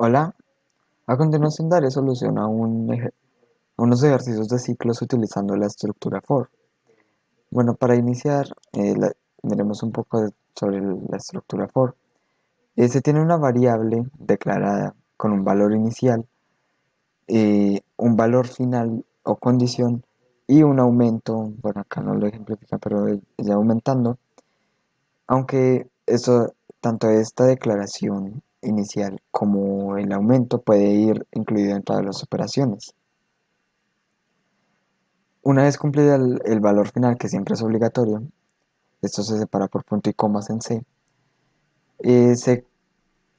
Hola, a continuación daré solución a unos ejercicios de ciclos utilizando la estructura for. Bueno, para iniciar, miremos un poco sobre la estructura for. Se tiene una variable declarada con un valor inicial, un valor final o condición y un aumento. Bueno, acá no lo ejemplifica, pero es ya aumentando. Aunque eso, tanto esta declaración inicial como el aumento puede ir incluido en todas las operaciones. Una vez cumplido el valor final, que siempre es obligatorio, esto se separa por punto y comas en C, eh, se,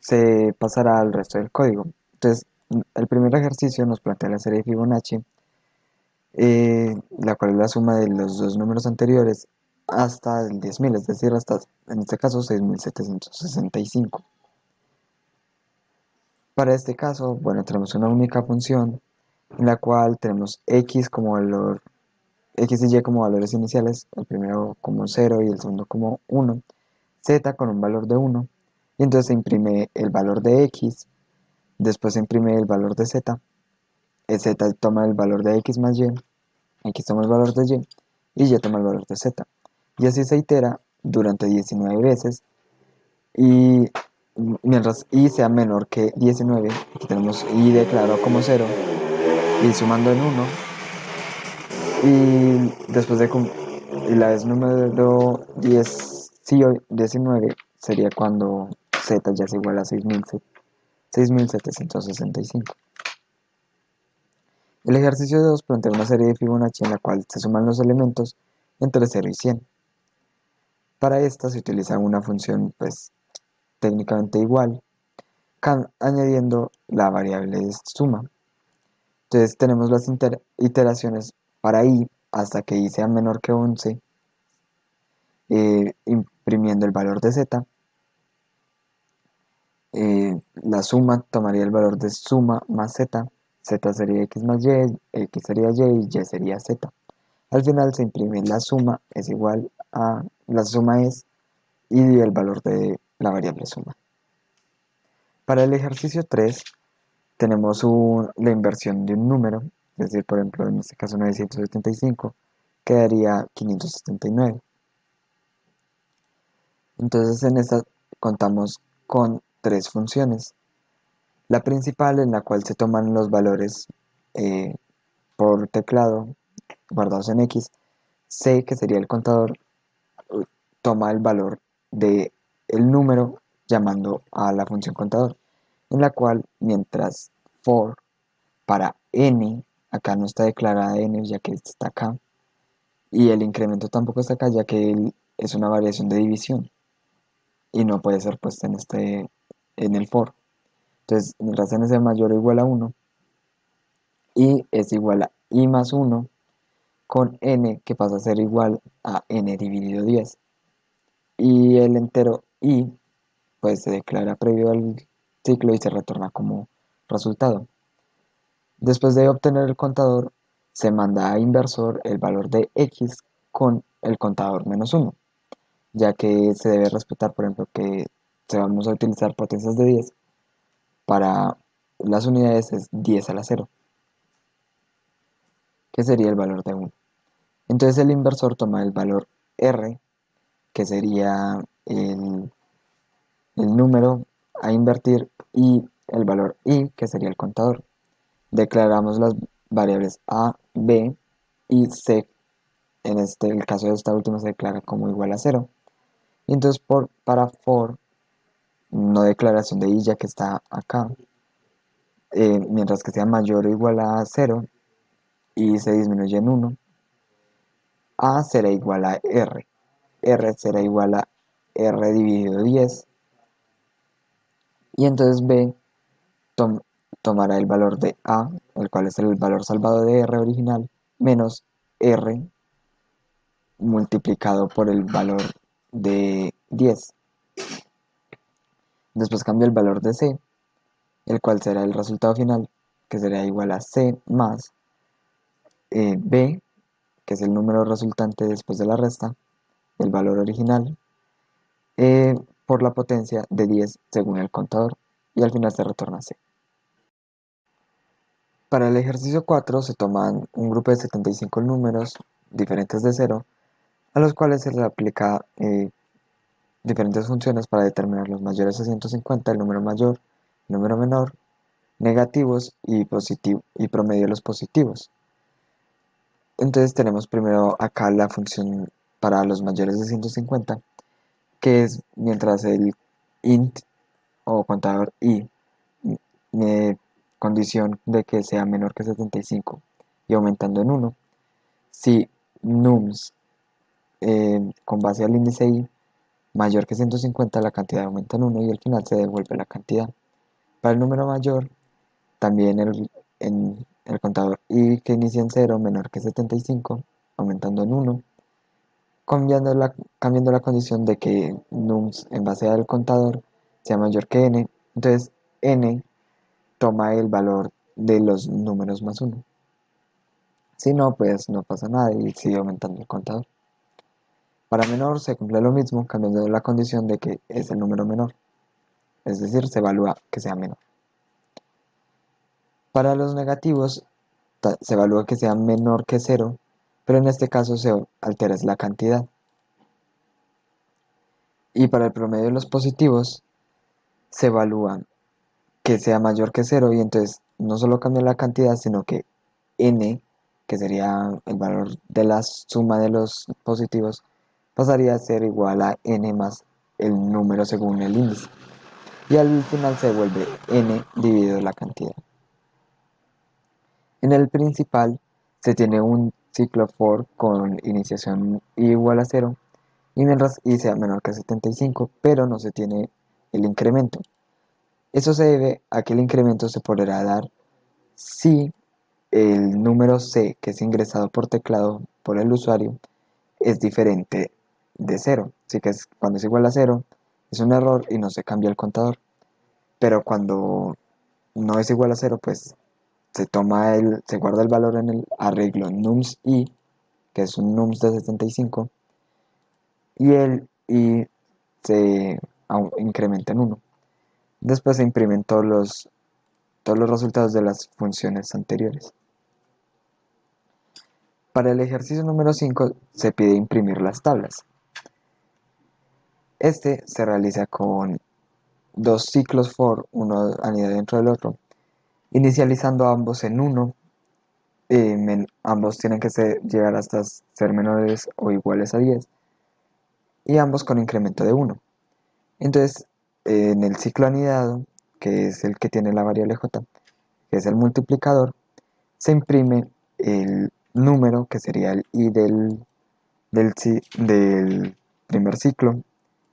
se pasará al resto del código. Entonces, el primer ejercicio nos plantea la serie de Fibonacci, la cual es la suma de los dos números anteriores hasta el 10.000, es decir, hasta, en este caso, 6.765. Para este caso, bueno, tenemos una única función en la cual tenemos x como valor, x y y como valores iniciales, el primero como 0 y el segundo como 1, z con un valor de 1, y entonces se imprime el valor de x, después se imprime el valor de z, el z toma el valor de x más y, x toma el valor de y toma el valor de z. Y así se itera durante 19 veces, y mientras y sea menor que 19, aquí tenemos y declarado como 0, y sumando en 1, y después de y la vez número 19 sería cuando z ya es igual a 6.765. El ejercicio 2 plantea una serie de Fibonacci en la cual se suman los elementos entre 0 y 100. Para esta se utiliza una función pues técnicamente igual, añadiendo la variable de suma. Entonces tenemos las iteraciones para i hasta que i sea menor que 11, imprimiendo el valor de z. La suma tomaría el valor de suma más z, z sería x más y, x sería y sería z. Al final se imprime la suma es igual a, la suma es, y el valor de la variable suma. Para el ejercicio 3 tenemos la inversión de un número, es decir, por ejemplo, en este caso 975, quedaría 579. Entonces en esta contamos con tres funciones. La principal, en la cual se toman los valores eh, por teclado guardados en X. C, que sería el contador, toma el valor de el número llamando a la función contador, en la cual mientras for para n, acá no está declarada n ya que está acá, y el incremento tampoco está acá ya que es una variación de división y no puede ser puesta en el for. Entonces, mientras n sea mayor o igual a 1, y es igual a i más 1 con n, que pasa a ser igual a n dividido 10. Y el entero i pues se declara previo al ciclo y se retorna como resultado. Después de obtener el contador, se manda a inversor el valor de x con el contador menos 1, ya que se debe respetar, por ejemplo, que se vamos a utilizar potencias de 10, para las unidades es 10 a la 0, que sería el valor de 1. Entonces el inversor toma el valor r, que sería el número a invertir, y el valor i, que sería el contador. Declaramos las variables a, b y c. El caso de esta última se declara como igual a 0. Y entonces para for, no declaración de i ya que está acá, mientras que sea mayor o igual a 0 y se disminuye en 1, a será igual a r, r será igual a r dividido 10, y entonces b tomará el valor de a, el cual es el valor salvado de r original, menos r multiplicado por el valor de 10. Después cambia el valor de c, el cual será el resultado final, que será igual a c más b, que es el número resultante después de la resta, el valor original, por la potencia de 10 según el contador. y al final se retorna C. Para el ejercicio 4 se toman un grupo de 75 números diferentes de 0, a los cuales se le aplica diferentes funciones para determinar los mayores de 150, el número mayor, el número menor, negativos y promedio de los positivos. Entonces tenemos primero acá la función para los mayores de 150, que es mientras el int o contador i condición de que sea menor que 75 y aumentando en 1. Si nums con base al índice i mayor que 150, la cantidad aumenta en 1 y al final se devuelve la cantidad. Para el número mayor, también en el contador i que inicia en 0 menor que 75, aumentando en 1, cambiando la condición de que nums en base al contador sea mayor que n. Entonces n toma el valor de los números más 1. Si no, pues no pasa nada y sigue aumentando el contador. Para menor se cumple lo mismo, cambiando la condición de que es el número menor, es decir, se evalúa que sea menor. Para los negativos se evalúa que sea menor que 0, pero en este caso se altera la cantidad. Y para el promedio de los positivos se evalúa que sea mayor que 0 y entonces no solo cambia la cantidad, sino que n, que sería el valor de la suma de los positivos, pasaría a ser igual a n más el número según el índice. Y al final se devuelve n dividido la cantidad. En el principal se tiene un ciclo for con iniciación igual a 0 y mientras i sea menor que 75, pero no se tiene el incremento. Eso se debe a que el incremento se podrá dar si el número C que es ingresado por teclado por el usuario es diferente de 0. Así que cuando es igual a 0 es un error y no se cambia el contador. Pero cuando no es igual a 0, pues se guarda el valor en el arreglo nums i, que es un nums de 75, y el i se incrementa en 1. Después se imprimen todos los resultados de las funciones anteriores. Para el ejercicio número 5 se pide imprimir las tablas. Este se realiza con dos ciclos for, uno anidado dentro del otro, inicializando ambos en 1. Ambos tienen que llegar hasta ser menores o iguales a 10 y ambos con incremento de 1. Entonces, en el ciclo anidado, que es el que tiene la variable j, que es el multiplicador, se imprime el número, que sería el i del primer ciclo,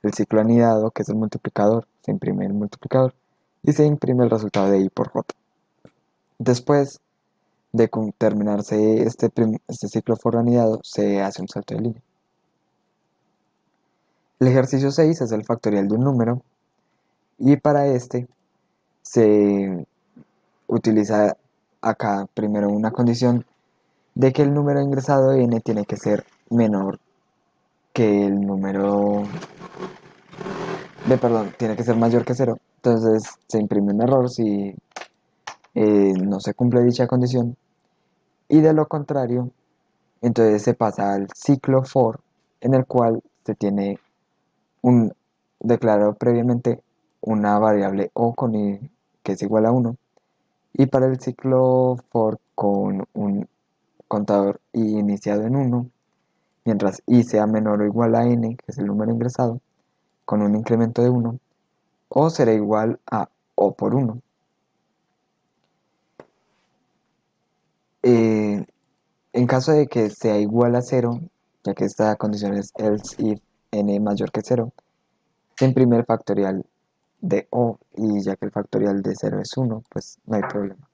el ciclo anidado, que es el multiplicador, se imprime el multiplicador, y se imprime el resultado de i por j. Después de terminarse este ciclo for anidado, se hace un salto de línea. El ejercicio 6 es el factorial de un número, y para este se utiliza acá primero una condición de que el número ingresado n tiene que ser menor que el número tiene que ser mayor que 0. Entonces se imprime un error si no se cumple dicha condición. Y de lo contrario, entonces se pasa al ciclo for, en el cual se tiene declarado previamente una variable o con i que es igual a 1. Y para el ciclo for con un contador i iniciado en 1, mientras i sea menor o igual a n, que es el número ingresado, con un incremento de 1, o será igual a o por 1. En caso de que sea igual a 0, ya que esta condición es else if n mayor que 0, se imprime el factorial de o, y ya que el factorial de 0 es 1, pues no hay problema.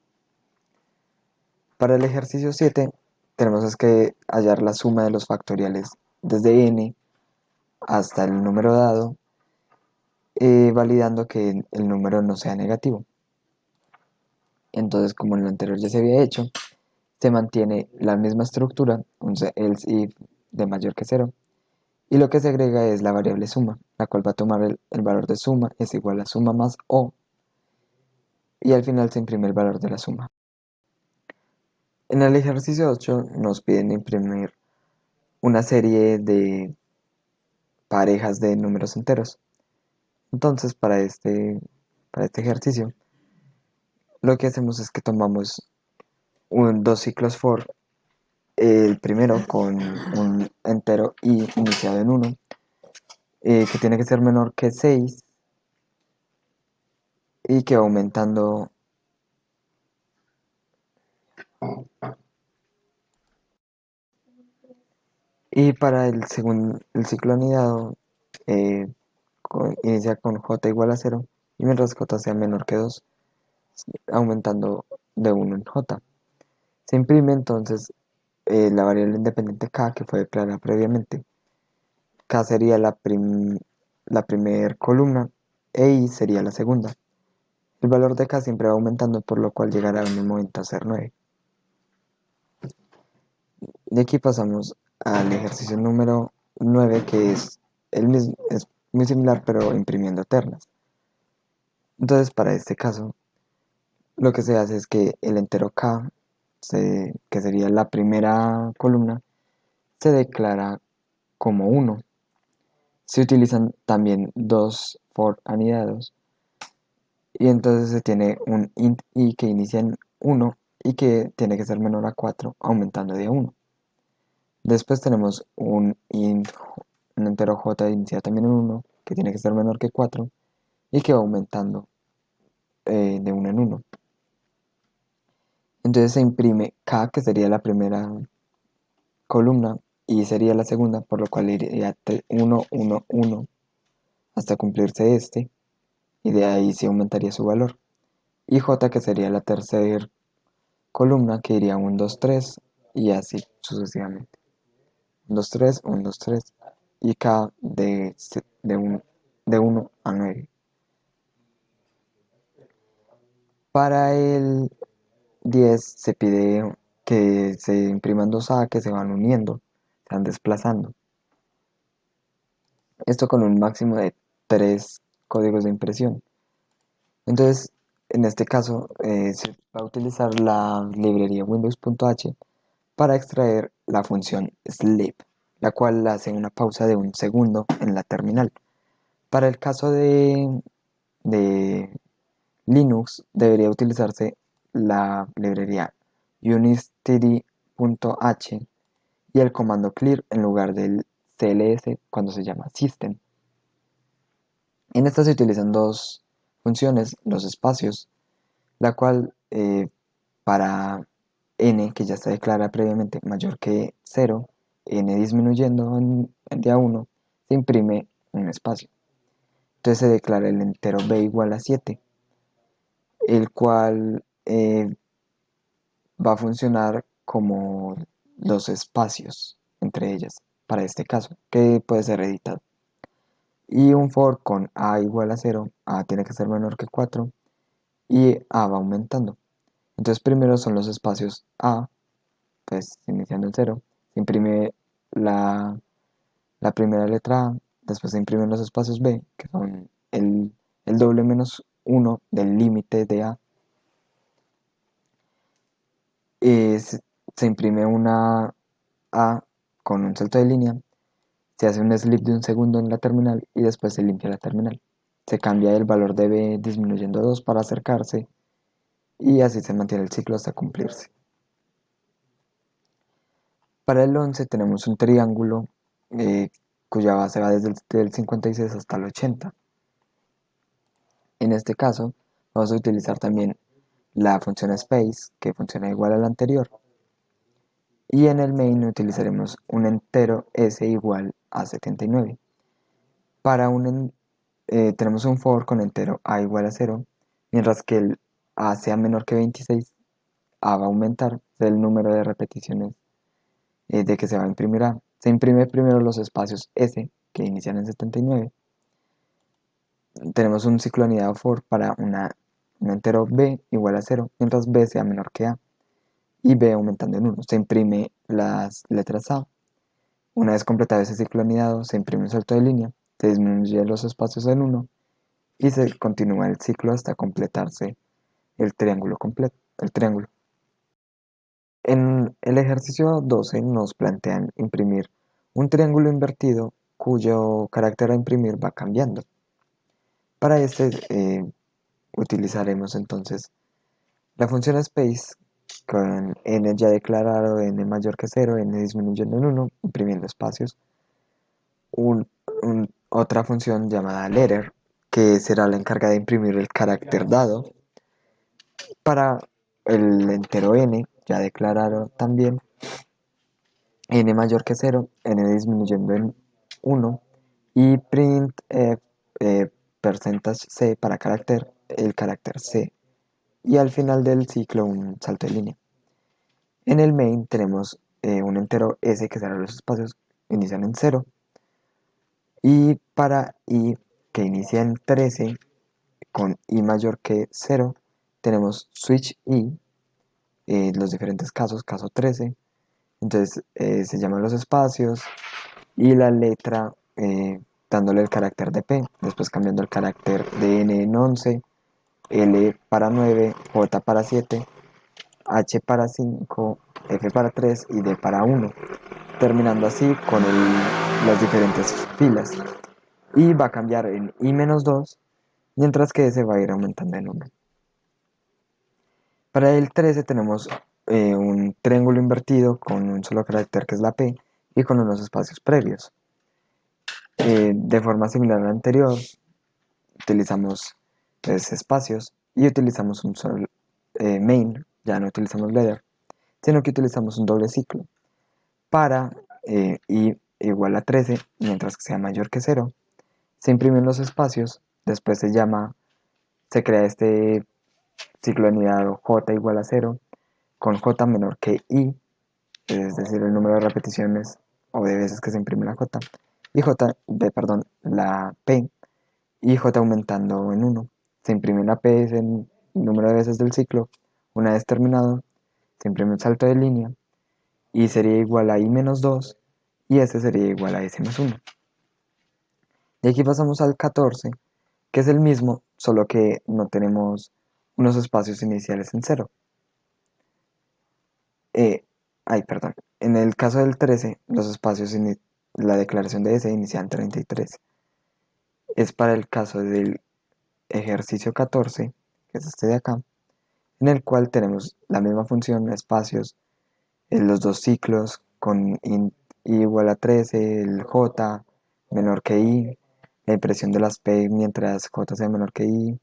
Para el ejercicio 7 tenemos que hallar la suma de los factoriales desde n hasta el número dado, validando que el número no sea negativo. Entonces, como en lo anterior ya se había hecho, se mantiene la misma estructura, un else if de mayor que 0, y lo que se agrega es la variable suma, la cual va a tomar el valor de suma es igual a suma más o, y al final se imprime el valor de la suma. En el ejercicio 8 nos piden imprimir una serie de parejas de números enteros. Entonces, para este ejercicio, lo que hacemos es que tomamos dos ciclos for, el primero con un entero i iniciado en 1, que tiene que ser menor que 6 y que va aumentando. Y para el ciclo anidado, eh, inicia con j igual a 0 y mientras j sea menor que 2, aumentando de 1 en j. Se imprime entonces la variable independiente k que fue declarada previamente. K sería la primera columna e i sería la segunda. El valor de k siempre va aumentando, por lo cual llegará en un momento a ser 9. De aquí pasamos al ejercicio número 9, que es muy similar, pero imprimiendo ternas. Entonces, para este caso, lo que se hace es que el entero k, que sería la primera columna, se declara como 1. Se utilizan también dos for anidados, y entonces se tiene un int i que inicia en 1 y que tiene que ser menor a 4, aumentando de 1. Después tenemos un entero j iniciado también en 1, que tiene que ser menor que 4 y que va aumentando de 1 en 1. Entonces se imprime k, que sería la primera columna, y sería la segunda, por lo cual iría 1, 1, 1 hasta cumplirse este, y de ahí sí aumentaría su valor. Y j, que sería la tercera columna, que iría 1, 2, 3 y así sucesivamente. 1, 2, 3, 1, 2, 3 y k de 1 a 9. Para el 10 se pide que se impriman dos A que se van uniendo, se van desplazando. Esto con un máximo de 3 códigos de impresión. Entonces, en este caso, se va a utilizar la librería windows.h para extraer la función sleep, la cual hace una pausa de un segundo en la terminal. Para el caso de Linux, debería utilizarse la librería unistd.h y el comando clear en lugar del cls cuando se llama system. En esta se utilizan dos funciones, los espacios, la cual para n, que ya está declarada previamente, mayor que 0, n disminuyendo de a 1, se imprime un espacio. Entonces se declara el entero b igual a 7, el cual va a funcionar como los espacios entre ellas, para este caso, que puede ser editado. Y un for con a igual a 0, a tiene que ser menor que 4, y a va aumentando. Entonces primero son los espacios a, pues iniciando en 0, se imprime la, la primera letra a, después se imprimen los espacios b, que son el doble menos 1 del límite de a, se imprime una a con un salto de línea, se hace un sleep de un segundo en la terminal y después se limpia la terminal. Se cambia el valor de b disminuyendo 2 para acercarse y así se mantiene el ciclo hasta cumplirse. Para el 11 tenemos un triángulo cuya base va desde el 56 hasta el 80. En este caso vamos a utilizar también la función space, que funciona igual a la anterior, y en el main utilizaremos un entero s igual a 79. Para tenemos un for con entero a igual a 0, mientras que el a sea menor que 26, a va a aumentar el número de repeticiones de que se va a imprimir a. Se imprime primero los espacios s, que inician en 79. Tenemos un ciclo anidado for para un entero b igual a 0, mientras b sea menor que a, y b aumentando en 1. Se imprime las letras a. Una vez completado ese ciclo anidado, se imprime un salto de línea, se disminuye los espacios en 1 y se continúa el ciclo hasta completarse el triángulo completo, el triángulo. En el ejercicio 12 nos plantean imprimir un triángulo invertido cuyo carácter a imprimir va cambiando. Para este utilizaremos entonces la función space con n ya declarado, n mayor que 0, n disminuyendo en 1, imprimiendo espacios. Otra función llamada letter, que será la encargada de imprimir el carácter dado. Para el entero n, ya declarado también, n mayor que 0, n disminuyendo en 1, y print percentage c para carácter, el carácter c. Y al final del ciclo un salto de línea. En el main tenemos un entero s que será los espacios inician en 0. Y para i que inicia en 13 con i mayor que 0 tenemos switch i, los diferentes casos, caso 13. Entonces se llaman los espacios y la letra dándole el carácter de p, después cambiando el carácter de n en 11, l para 9, j para 7, h para 5, f para 3 y d para 1, terminando así con las diferentes filas. Y va a cambiar en i-2, mientras que s va a ir aumentando en 1. Para el 13 tenemos un triángulo invertido con un solo carácter que es la p y con unos espacios previos. De forma similar a la anterior, utilizamos 3 espacios y utilizamos un solo main, ya no utilizamos letter, sino que utilizamos un doble ciclo. Para i igual a 13, mientras que sea mayor que 0, se imprimen los espacios, después se crea este ciclo anidado j igual a 0, con j menor que i, es decir, el número de repeticiones o de veces que se imprime la j, y la p, y j aumentando en 1. Se imprime la p, es el número de veces del ciclo. Una vez terminado, se imprime un salto de línea, y sería igual a i-2, y ese sería igual a s-1. Y aquí pasamos al 14, que es el mismo, solo que no tenemos unos espacios iniciales en 0. Perdón. En el caso del 13, los espacios la declaración de S inicia en 33. Es para el caso del ejercicio 14, que es este de acá, en el cual tenemos la misma función, espacios, en los dos ciclos, con int i igual a 13, el j menor que i, la impresión de las p mientras j sea menor que i,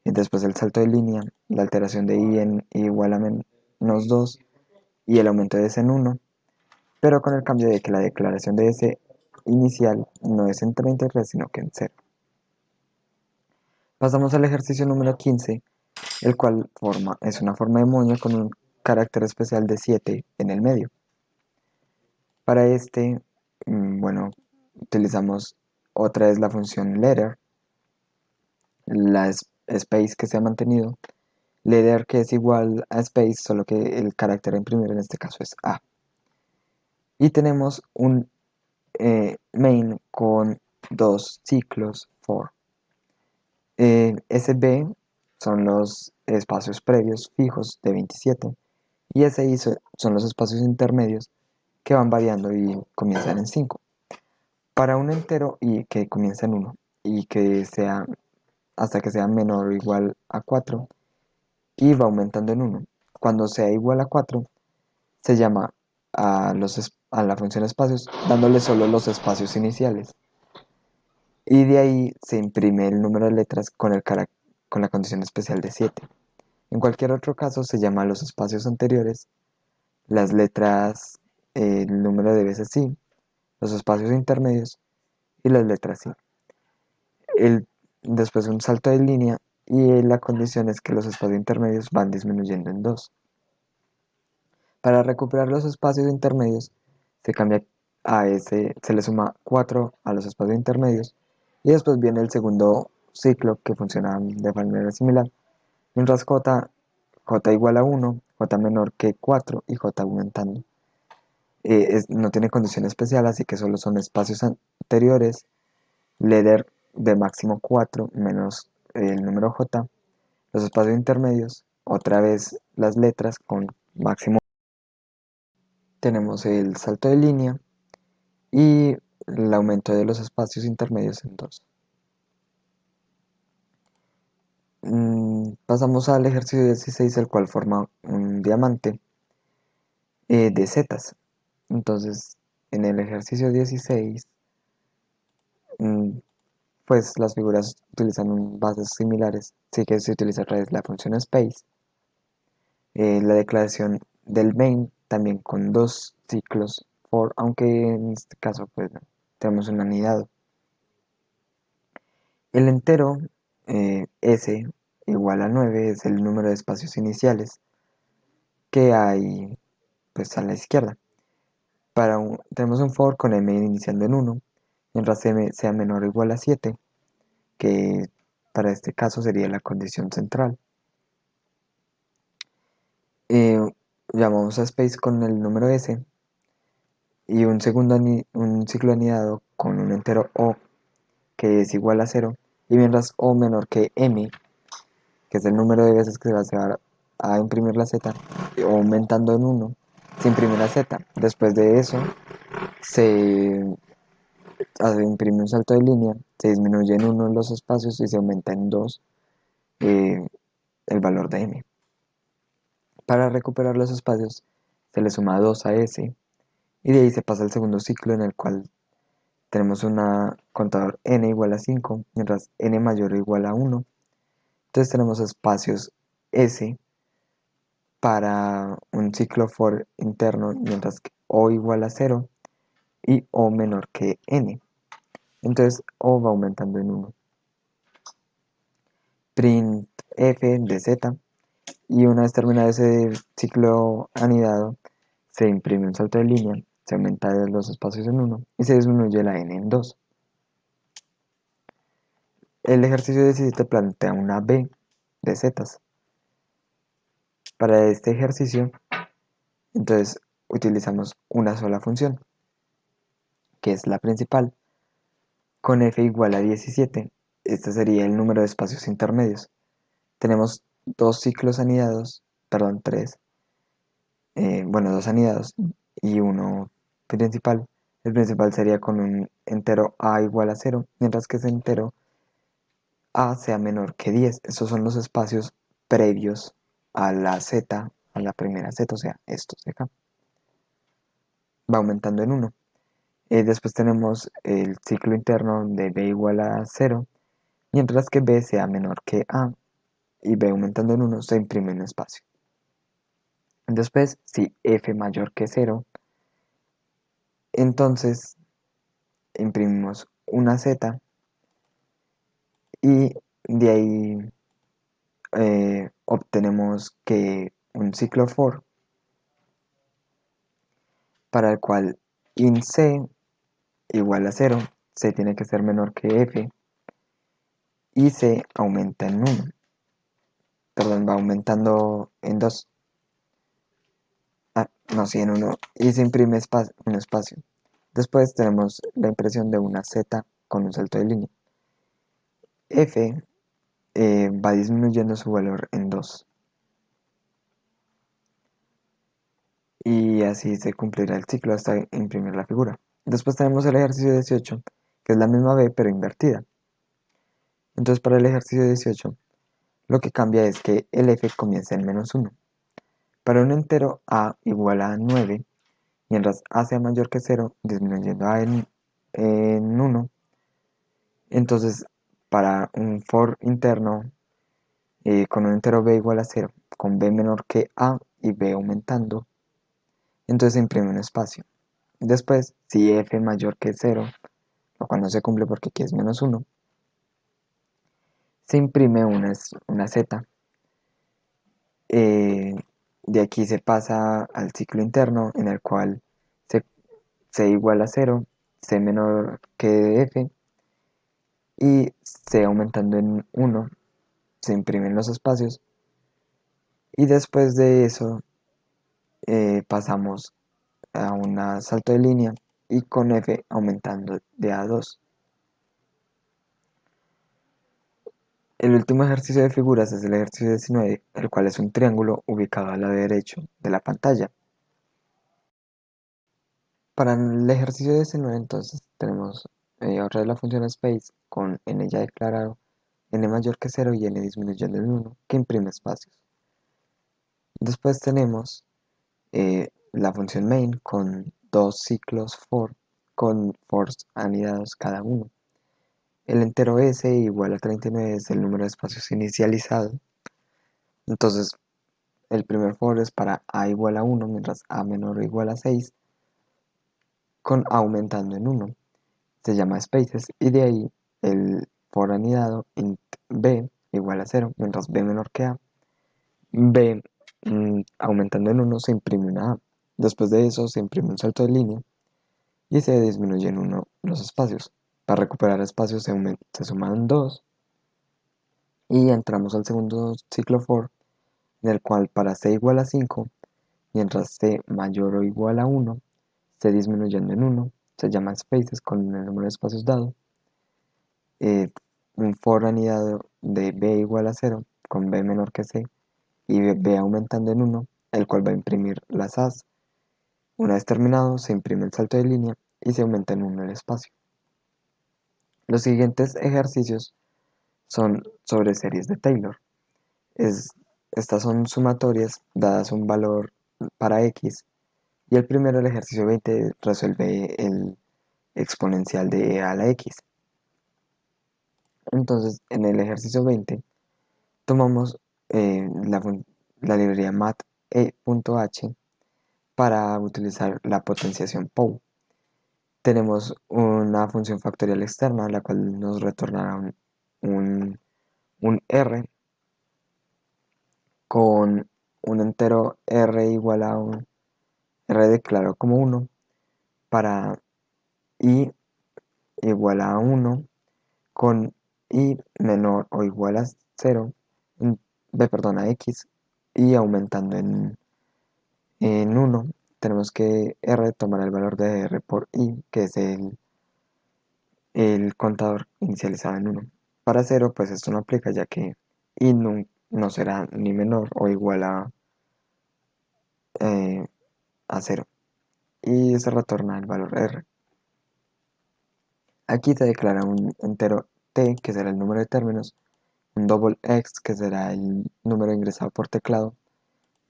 y después el salto de línea, la alteración de i en i igual a -2 y el aumento de s en 1, pero con el cambio de que la declaración de S inicial no es en 33, sino que en 0. Pasamos al ejercicio número 15, el cual es una forma de moño con un carácter especial de 7 en el medio. Para este, bueno, utilizamos otra vez la función letter, la space que se ha mantenido, letter que es igual a space, solo que el carácter a imprimir en este caso es A. Y tenemos un main con dos ciclos for. SB son los espacios previos fijos de 27 y SI son los espacios intermedios que van variando y comienzan en 5. Para un entero y que comienza en 1 y que sea hasta que sea menor o igual a 4 y va aumentando en 1. Cuando sea igual a 4 se llama a la función espacios dándole solo los espacios iniciales. Y de ahí se imprime el número de letras con la condición especial de 7. En cualquier otro caso se llama los espacios anteriores, las letras, el número de veces sí, los espacios intermedios y las letras sí. Después un salto de línea y la condición es que los espacios intermedios van disminuyendo en 2. Para recuperar los espacios intermedios se cambia a ese, se le suma 4 a los espacios intermedios y después viene el segundo ciclo que funciona de manera similar, mientras j igual a 1, j menor que 4 y j aumentando. No tiene condición especial, así que solo son espacios anteriores, leader de máximo 4 menos el número j, Los espacios intermedios, otra vez las letras con máximo. Tenemos el salto de línea y el aumento de los espacios intermedios en 2. Pasamos al ejercicio 16, el cual forma un diamante de zetas. Entonces, en el ejercicio 16, mm, pues las figuras utilizan bases similares, sí que se utiliza a través de la función space. La declaración del main también con dos ciclos for, aunque en este caso pues no, tenemos un anidado. El entero s igual a 9 es el número de espacios iniciales que hay pues a la izquierda. Tenemos un for con m iniciando en 1, mientras m sea menor o igual a 7, que para este caso sería la condición central. Eh, Llamamos a space con el número s y un ciclo anidado con un entero o que es igual a 0, y mientras o menor que m, que es el número de veces que se va a llevar a imprimir la z, aumentando en 1, se imprime la z. Después de eso, se imprime un salto de línea, se disminuye en 1 los espacios y se aumenta en 2 el valor de m. Para recuperar los espacios, se le suma 2 a s, y de ahí se pasa al segundo ciclo en el cual tenemos un contador n igual a 5, mientras n mayor o igual a 1. Entonces tenemos espacios s para un ciclo for interno, mientras que o igual a 0 y o menor que n. Entonces o va aumentando en 1. Print f de z, y una vez terminado ese ciclo anidado, se imprime un salto de línea, se aumenta los espacios en 1 y se disminuye la n en 2. El ejercicio 17 plantea una b de zetas. Para este ejercicio, entonces utilizamos una sola función, que es la principal, con f igual a 17. Este sería el número de espacios intermedios. Tenemos dos ciclos anidados, perdón, tres, bueno, dos anidados y uno principal. El principal sería con un entero a igual a 0, mientras que ese entero a sea menor que 10. Esos son los espacios previos a la z, a la primera z, o sea, estos de acá. Va aumentando en 1. Después tenemos el ciclo interno de b igual a 0, mientras que b sea menor que a, y b aumentando en 1 se imprime un espacio. Después, si f mayor que 0, entonces imprimimos una z y de ahí obtenemos que un ciclo for para el cual in c igual a 0, c tiene que ser menor que f y c aumenta en 1, perdón, va aumentando en 2. No, sí, en 1, y se imprime un espacio. Después tenemos la impresión de una z con un salto de línea. F va disminuyendo su valor en 2. Y así se cumplirá el ciclo hasta imprimir la figura. Después tenemos el ejercicio 18, que es la misma B pero invertida. Entonces para el ejercicio 18, lo que cambia es que el F comienza en -1. Para un entero A igual a 9, mientras A sea mayor que 0, disminuyendo A en 1. Entonces, para un for interno con un entero b igual a 0, con b menor que a y b aumentando, entonces se imprime un espacio. Después, si f mayor que 0, lo cual no se cumple porque aquí es -1, se imprime una z. De aquí se pasa al ciclo interno en el cual c igual a 0, c menor que f y c aumentando en 1, se imprimen los espacios. Y después de eso pasamos a un salto de línea y con f aumentando de a 2. El último ejercicio de figuras es el ejercicio 19, el cual es un triángulo ubicado al lado derecho de la pantalla. Para el ejercicio 19 entonces tenemos otra vez la función space con n ya declarado, n mayor que 0 y n disminuyendo en 1 que imprime espacios. Después tenemos la función main con dos ciclos for con fors anidados cada uno. El entero s igual a 39 es el número de espacios inicializado. Entonces el primer for es para a igual a 1 mientras a menor o igual a 6 con aumentando en 1. Se llama spaces y de ahí el for anidado int b igual a 0 mientras b menor que a. B aumentando en 1 se imprime una a. Después de eso se imprime un salto de línea y se disminuye en 1 los espacios. Para recuperar espacios se suman 2 y entramos al segundo ciclo for en el cual para c igual a 5 mientras c mayor o igual a 1 se disminuyendo en 1 se llama spaces con el número de espacios dado. Un for anidado de b igual a 0 con b menor que c y b aumentando en 1 el cual va a imprimir las a's. Una vez terminado se imprime el salto de línea y se aumenta en 1 el espacio. Los siguientes ejercicios son sobre series de Taylor. Estas son sumatorias dadas un valor para x y el primero, el ejercicio 20, resuelve el exponencial de e a la x. Entonces, en el ejercicio 20 tomamos la librería mat.e.h para utilizar la potenciación POW. Tenemos una función factorial externa, la cual nos retornará un, un r con un entero r igual a un r declarado como 1 para i igual a 1 con i menor o igual a 0, perdón, a x y aumentando en 1. Tenemos que r tomar el valor de r por i, que es el contador inicializado en 1. Para 0, pues esto no aplica ya que i no será ni menor o igual eh, a 0 y se retorna el valor r. Aquí se declara un entero t, que será el número de términos, un double x, que será el número ingresado por teclado,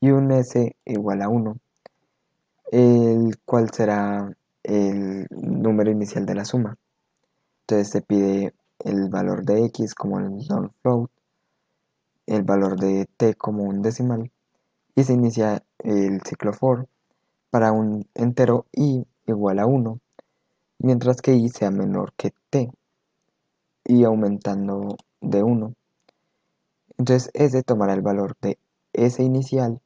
y un s igual a 1, el cual será el número inicial de la suma. Entonces se pide el valor de x como el long float, el valor de t como un decimal, y se inicia el ciclo for para un entero i igual a 1, mientras que i sea menor que t, y aumentando de 1. Entonces s tomará el valor de s inicial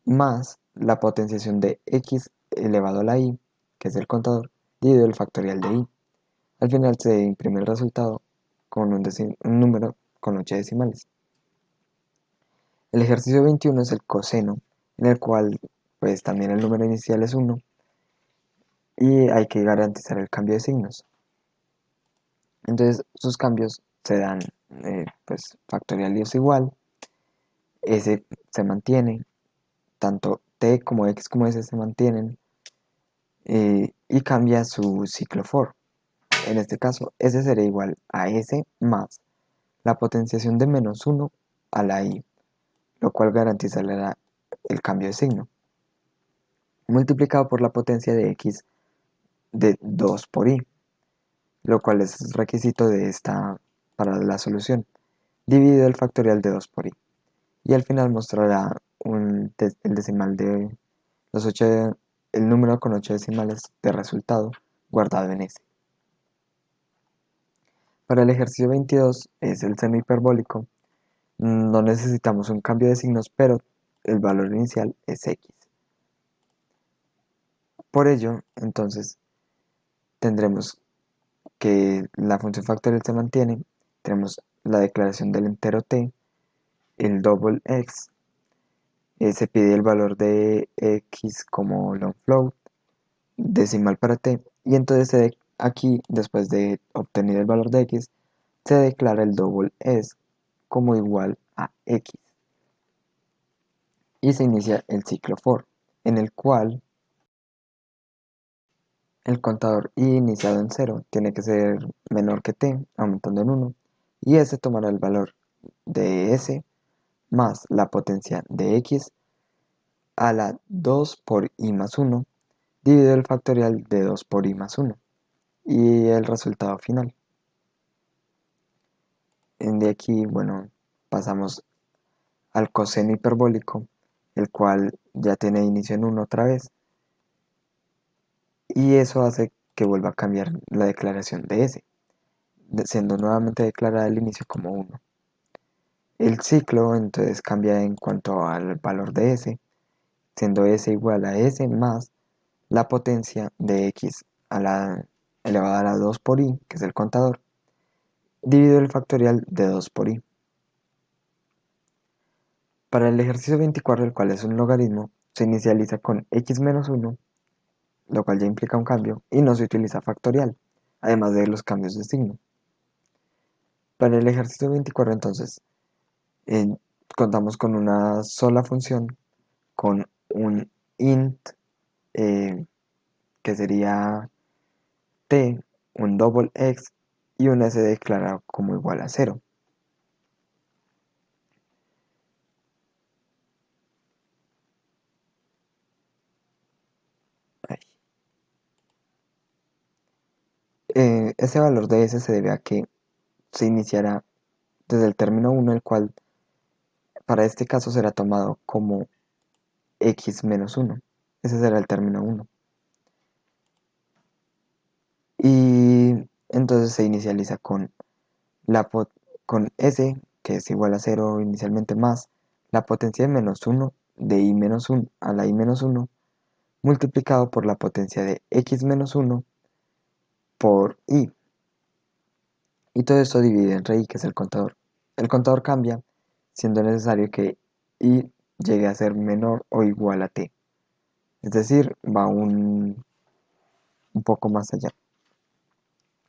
más la potenciación de x elevado a la i, que es el contador, dividido el factorial de i. Al final se imprime el resultado con un número con 8 decimales. El ejercicio 21 es el coseno, en el cual pues también el número inicial es 1 y hay que garantizar el cambio de signos. Entonces sus cambios se dan pues factorial y es igual, s se mantiene, tanto t como x como s se mantienen y cambia su ciclo for. En este caso, s será igual a s más la potenciación de menos 1 a la i, lo cual garantizará el cambio de signo, multiplicado por la potencia de x de 2 por i, lo cual es requisito de esta para la solución, dividido el factorial de 2 por i. Y al final mostrará el decimal de los 8, el número con 8 decimales de resultado guardado en S. Para el ejercicio 22 es el seno hiperbólico. No necesitamos un cambio de signos, pero el valor inicial es x. Por ello, entonces, tendremos que la función factorial se mantiene, tenemos la declaración del entero t, el double x, se pide el valor de x como long float, decimal para t, y entonces aquí, después de obtener el valor de x, se declara el double s, como igual a x. Y se inicia el ciclo for, en el cual el contador i iniciado en 0 tiene que ser menor que t, aumentando en 1, y s tomará el valor de s más la potencia de x a la 2 por i más 1, dividido el factorial de 2 por i más 1, y el resultado final. De aquí, bueno, pasamos al coseno hiperbólico, el cual ya tiene inicio en 1 otra vez, y eso hace que vuelva a cambiar la declaración de s, siendo nuevamente declarada al inicio como 1. El ciclo entonces cambia en cuanto al valor de s, siendo s igual a s más la potencia de x a la elevada a la 2 por i, que es el contador, dividido el factorial de 2 por i. Para el ejercicio 24, el cual es un logaritmo, se inicializa con x menos 1, lo cual ya implica un cambio, y no se utiliza factorial, además de los cambios de signo. Para el ejercicio 24, entonces, eh, contamos con una sola función, con un int, eh, que sería t, un double x y un s declarado como igual a 0. Ese valor de s se debe a que se iniciará desde el término 1, el cual para este caso será tomado como x menos 1. Ese será el término 1. Y entonces se inicializa con, con s, que es igual a 0 inicialmente, más la potencia de menos 1 de i menos 1 a la i menos 1 multiplicado por la potencia de x menos 1 por i. Y todo esto dividido entre i, que es el contador. El contador cambia, siendo necesario que i llegue a ser menor o igual a t. Es decir, va un poco más allá.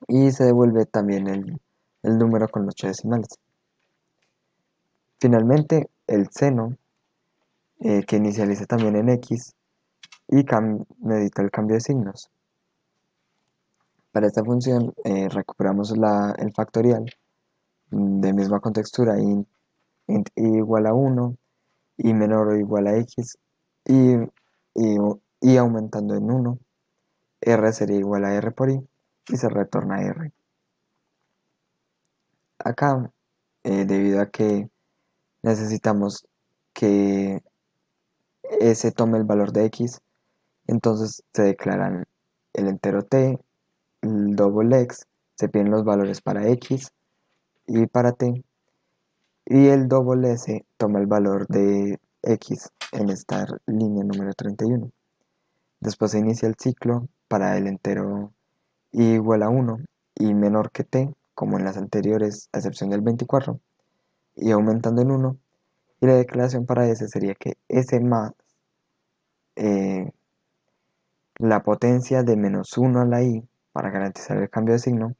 Y se devuelve también el número con los 8 decimales. Finalmente, el seno, que inicializa también en x, y necesita el cambio de signos. Para esta función recuperamos el factorial de misma contextura, int i igual a 1, y menor o igual a x, y, y aumentando en 1, r sería igual a r por i, y se retorna r. Acá, debido a que necesitamos que s tome el valor de x, entonces se declaran el entero t, el double x, se piden los valores para x y para t, y el double s toma el valor de x en esta línea número 31. Después se inicia el ciclo para el entero i igual a 1 y menor que t, como en las anteriores, a excepción del 24, y aumentando en 1, y la declaración para s sería que s más eh, la potencia de menos 1 a la i, para garantizar el cambio de signo,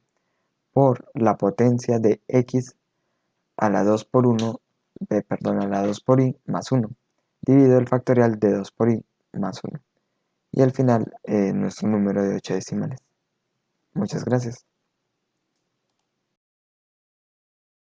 por la potencia de x a la 2 por 1, perdón, a la 2 por i más 1, dividido el factorial de 2 por i más 1. Y al final, nuestro número de 8 decimales. Muchas gracias.